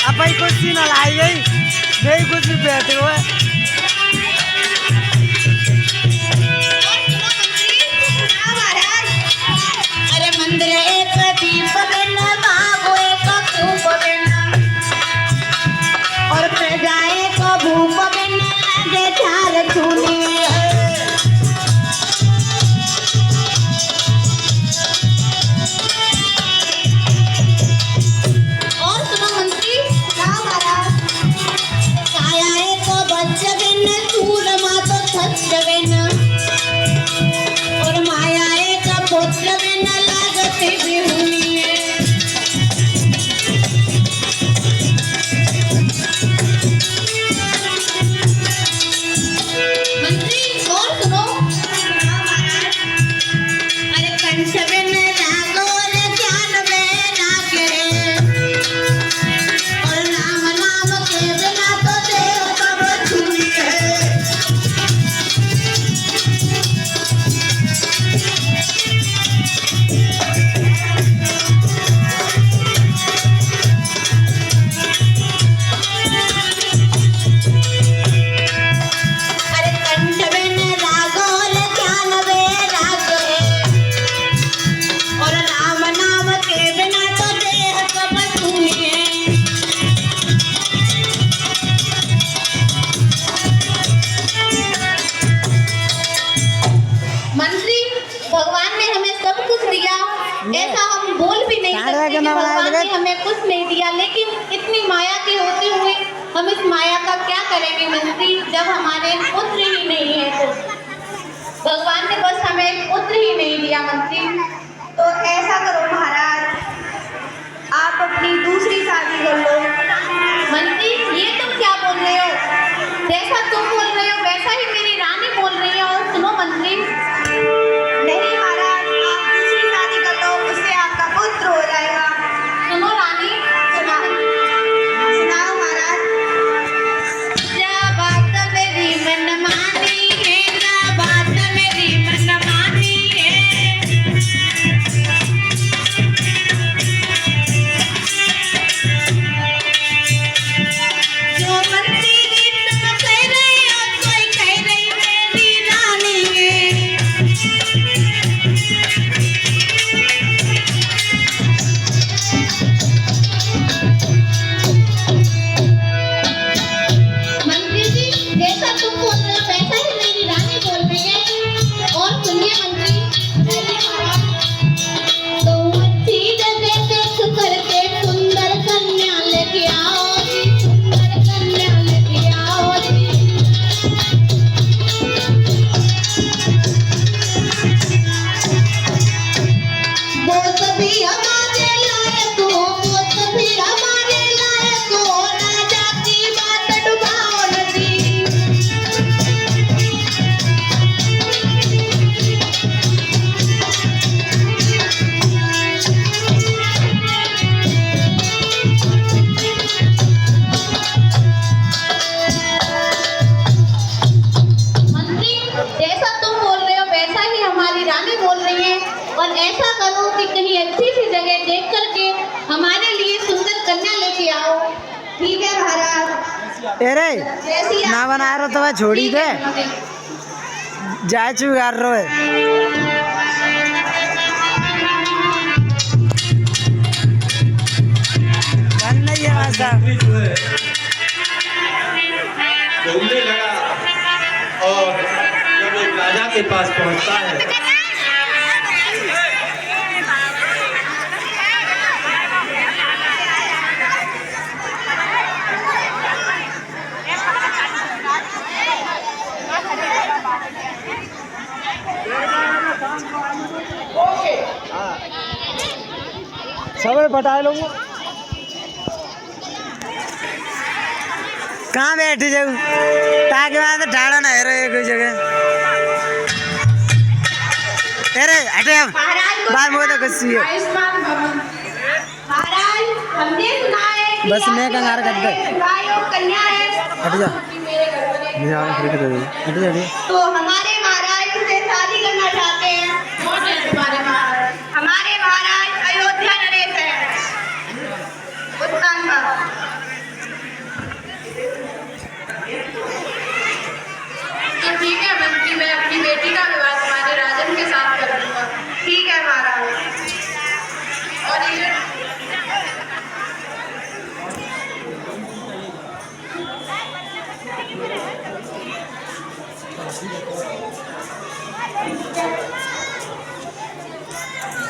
अब भाई कुछ सीन लाई गई नहीं कुछ भी बैठे हुए अरे मंदिर एक दीप बिना बाबू एक धूप बिना और प्रजाएं को भूख बिना लगे चार चूने ऐसा हम बोल भी नहीं सकते कि भगवान ने हमें कुछ नहीं दिया, लेकिन इतनी माया के होते हुए हम इस माया का क्या करेंगे मंत्री, जब हमारे पुत्र ही नहीं है तो भगवान ने बस हमें पुत्र ही नहीं दिया मंत्री। तो ऐसा करो महाराज, आप अपनी दूसरी शादी कर लो। मंत्री ये तुम क्या बोल रहे हो? जैसा तुम बोल रहे हो वैसा ही मेरी रानी बोल रही है। और सुनो मंत्री, नहीं महाराज, आप दूसरी शादी कर लो, उससे आपका पुत्र हो जाएगा। सुनो रानी, सुनाओ महाराज। क्या बात मेरी मनमानी है, क्या बात मेरी मनमानी है, जो मंत्री तुम कह रहे हो कोई कह रही मेरी रानी है। मंत्री जी जैसा तुम बोल रहे हो वैसा ही मेरी रानी बोल रही है। और सुनिए मंत्री, तो अच्छी जगह देख करके सुंदर कन्या लेके आओ जी, सुंदर कन्या लेके आओ जी। वो सभी हमारे लायक हो, वो सभी हमारे लायक हो, राजा की बात डुबाओ नदी। मंत्री जैसा तुम बोल रहे हो वैसा ही हमारी रानी बोल रही है। और ऐसा करो कि कहीं अच्छी सी जगह देख करके हमारे लिए सुंदर कन्या लेके आओ। ठीक है महाराज। अरे जैसी आप- ना बना रहा तो मैं छोड़ी दे जाए चुगार रहे बन नहीं है वैसा घूमने लगा और जब एक राजा के पास पहुंचता है सब बटा लो कहाँ बैठे जाऊ ताकि वहां से ठाड़ा ना रहे कोई जगह तेरे हटे महाराज बात मुझे तो कुछ है आयुष्मान भवन। महाराज हमने सुना है कि बस मैं आपके कंगार कर दे। घर में गाय और कन्या है। हट जा कि मेरे घर में हट जा तो हमारे महाराज से शादी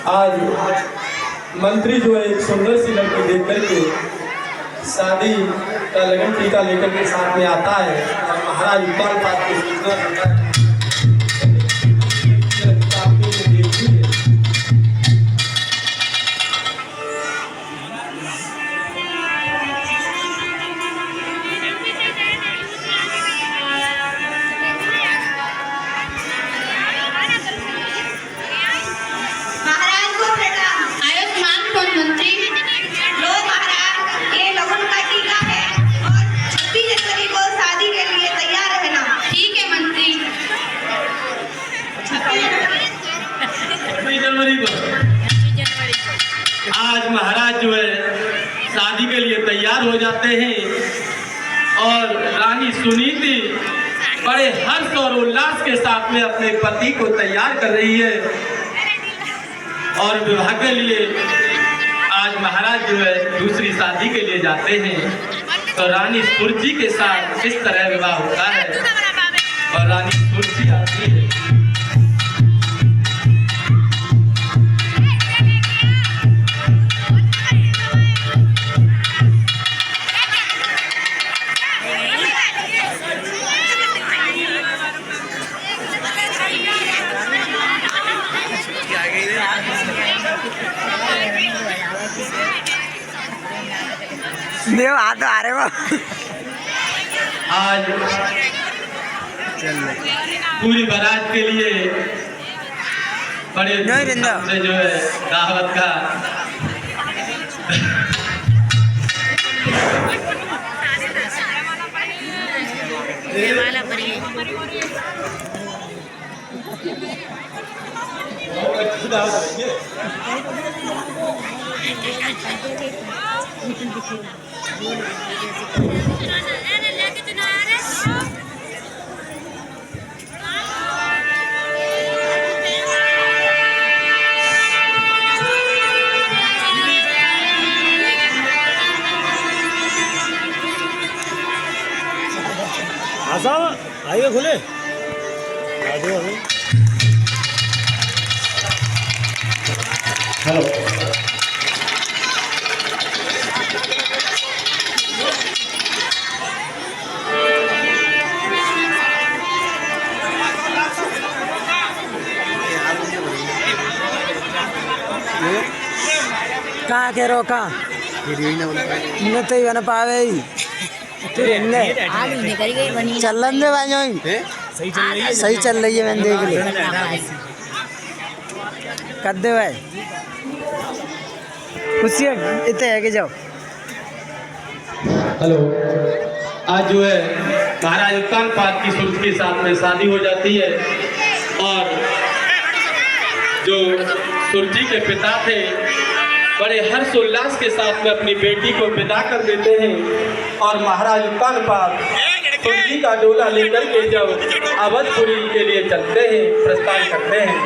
आज मंत्री जो है एक सुंदर सी लड़की देख करके शादी का लगन टीका लेकर के साथ में आता है और महाराज उत्पल पाद को सूचना देता है। आज महाराज जो है शादी के लिए तैयार हो जाते हैं और रानी सुनीति बड़े हर्ष और उल्लास के साथ में अपने पति को तैयार कर रही है और विवाह के लिए आज महाराज जो है दूसरी शादी के लिए जाते हैं। तो रानी सुरजी के साथ किस तरह विवाह होता है और रानी सुरजी आती है। देव हाथ आ रहे वो आज पूरी बारात के लिए बड़े धूमधाम से जो है दावत का आइए खुले हेलो कहाँ के रोका न तो बन पावे चलन दे भाई सही चल रही है मैंने देख ली कर दे भाई खुशी इतने है कि जाओ। हेलो आज जो है महाराज उत्तान पाद की सुरज के साथ में शादी हो जाती है और जो सुरजी के पिता थे बड़े हर्षोल्लास के साथ में अपनी बेटी को विदा कर देते हैं और महाराज उत्तान पाद सुरजी का डोला लेकर के जब अवधपुरी के लिए चलते हैं प्रस्थान करते हैं।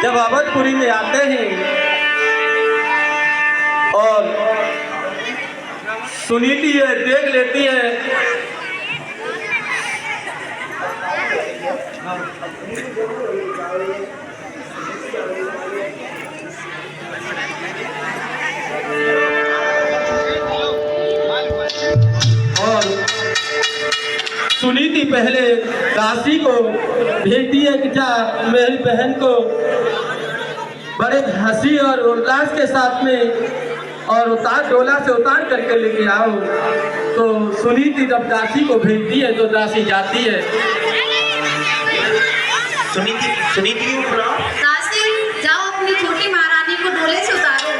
जब अवधपुरी में आते हैं और सुनीति है देख लेती है और सुनीति पहले दासी को भेजती है कि जा मेरी बहन को बड़े हंसी और उल्लास के साथ में और डोला से उतार करके लेके आओ। तो सुनीति जब दासी को भेजती है तो दासी जाती है। सुनीति दासी जाओ अपनी छोटी महारानी को डोले से उतारो।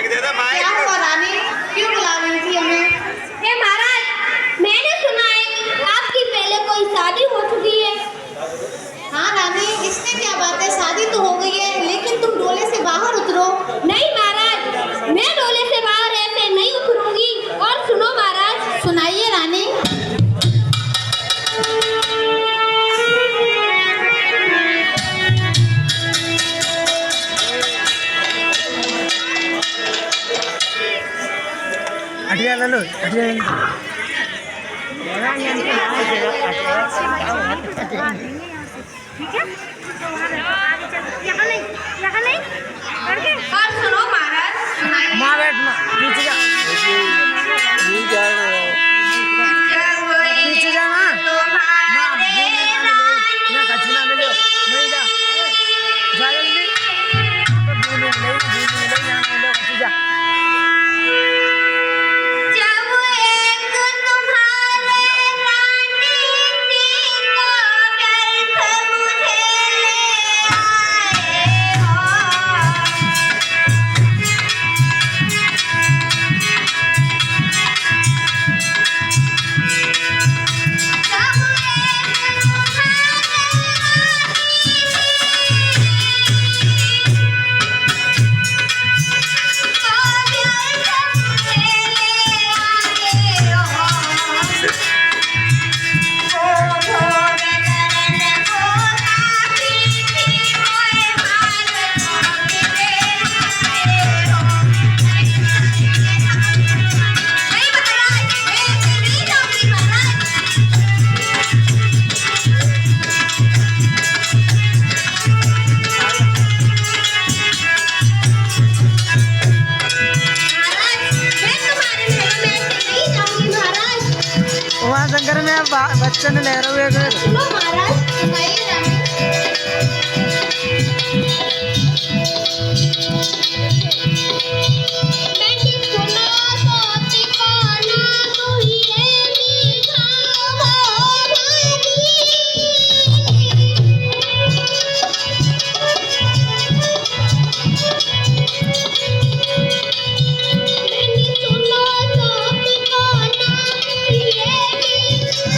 क्या हुआ रानी, क्यों बुला रही थी हमें? हे महाराज, मैंने सुना है कि आपकी पहले कोई शादी हो चुकी है। हाँ रानी, इसमें क्या बात है, शादी तो हो गई है, लेकिन तुम डोले से बाहर उतरो। नहीं महाराज, मैं डोले से बाहर ऐसे नहीं उतरूंगी। और सुनो महाराज, सुनाइए रानी। अटिया ले लो, अटिया ले लो। और सुनो महाराज, सुनाइए। माँ बैठ माँ, पीछे जा। पीछे जा ना। माँ, ना कचना में लो, नहीं जा। जा जल्दी। तो भूल नहीं जाना लो, पीछे जा। जब एक तुम्हारे रानी थी तो व्यर्थ मुझे ले आए हो। वहाँ शंकर में बच्चन ले रहे हुए। सुनो महाराज, सुनाइए रानी। मैंने सुना तो ठिकाना तू ये मीठा मैंने सुना तो ठिकाना तू ये मीठा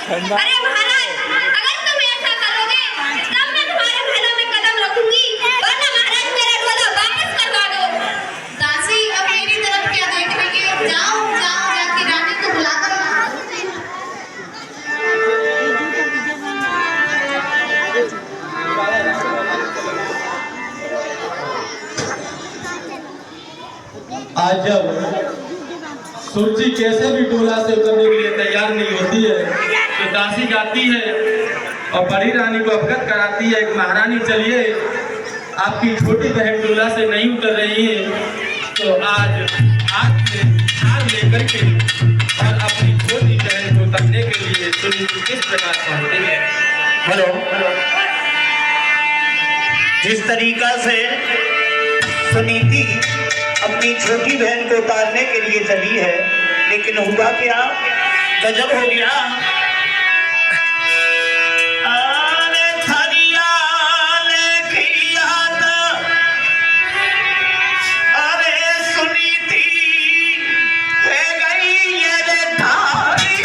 अरे महाराज, अगर तुम ऐसा करोगे तब मैं तुम्हारे महलों में कदम रखूंगी, वरना महाराज मेरा डोला वापस करवा दो। दासी अब मेरी तरफ क्या देख रही है? जाओ जाओ जाके रानी को बुलाकर लाओ। आज जब सुरजी कैसे भी टोला से उतरने के लिए तैयार नहीं होती है तो दासी जाती है और बड़ी रानी को अवगत कराती है कि महारानी चलिए, आपकी छोटी बहन टोला से नहीं उतर रही है, तो आज लेकर के और अपनी छोटी बहन को उतरने के लिए सुनीति किस प्रकार पहुंचती है। हेलो, जिस तरीका से सुनीति अपनी छोटी बहन को उतारने के लिए चली है, लेकिन हुआ क्या, गजब हो गया। अरे थरिया लेके आता, अरे सुनीति है गई ये रे धारी।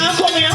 आंखों में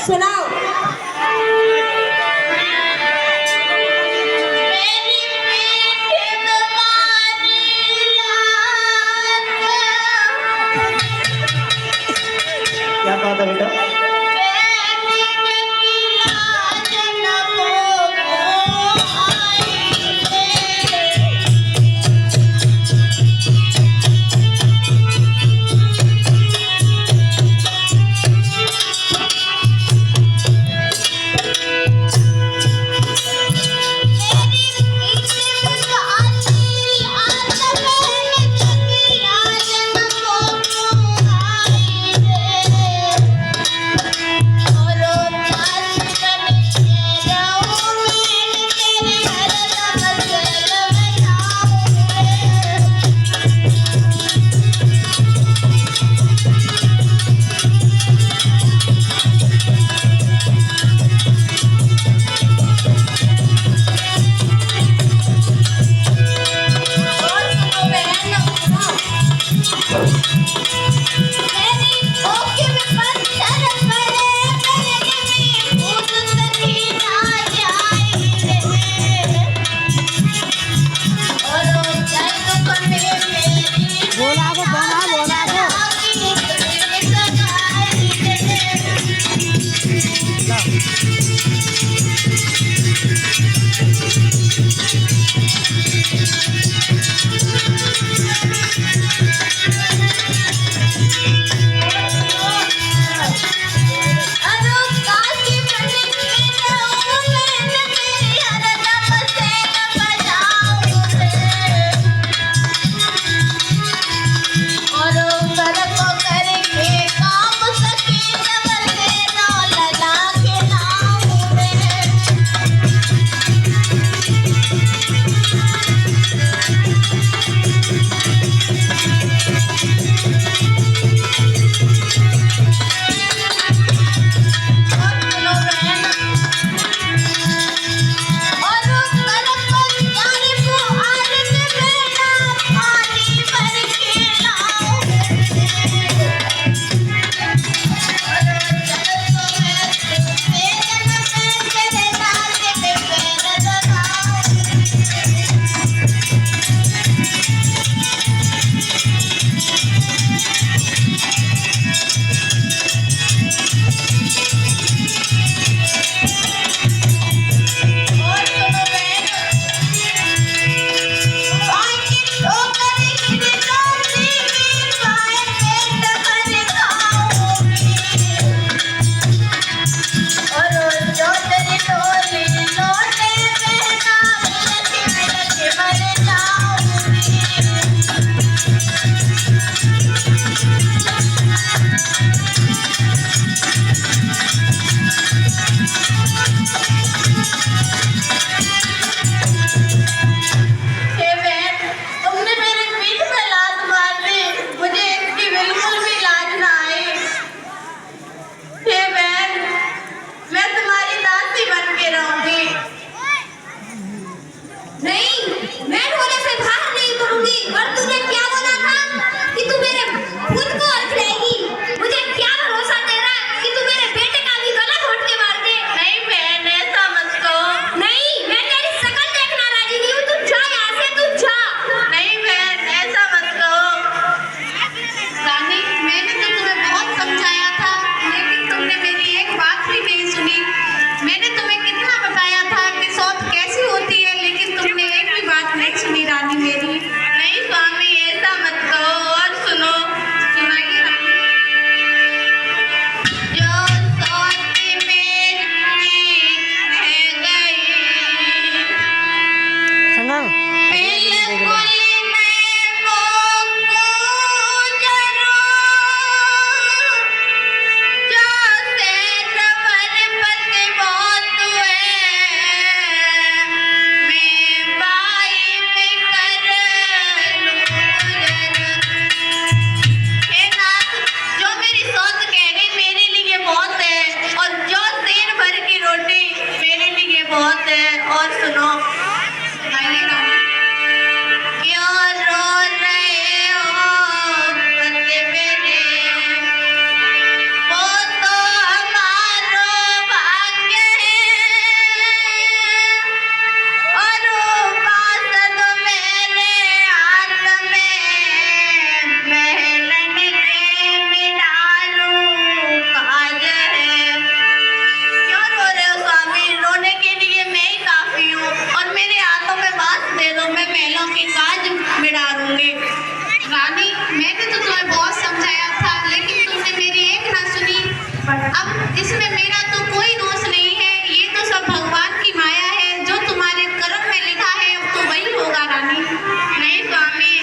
सुनाओ। क्या बात है बेटा? अब इसमें मेरा तो कोई दोष नहीं है, ये तो सब भगवान की माया है, जो तुम्हारे कर्म में लिखा है अब तो वही होगा रानी। नहीं स्वामी,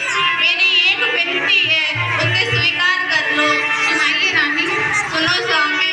मेरी एक विनती है, उसे स्वीकार कर लो। सुनाइए रानी। सुनो स्वामी।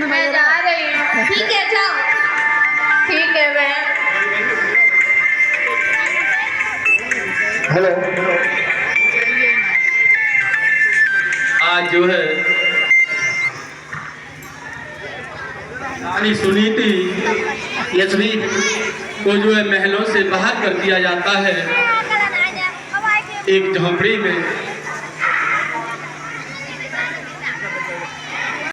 मैं जा रही हूँ। ठीक है जाओ। ठीक है मैं। हेलो। आज जो है रानी सुनीति यशवी को जो है महलों से बाहर कर दिया जाता है, एक झोंपड़ी में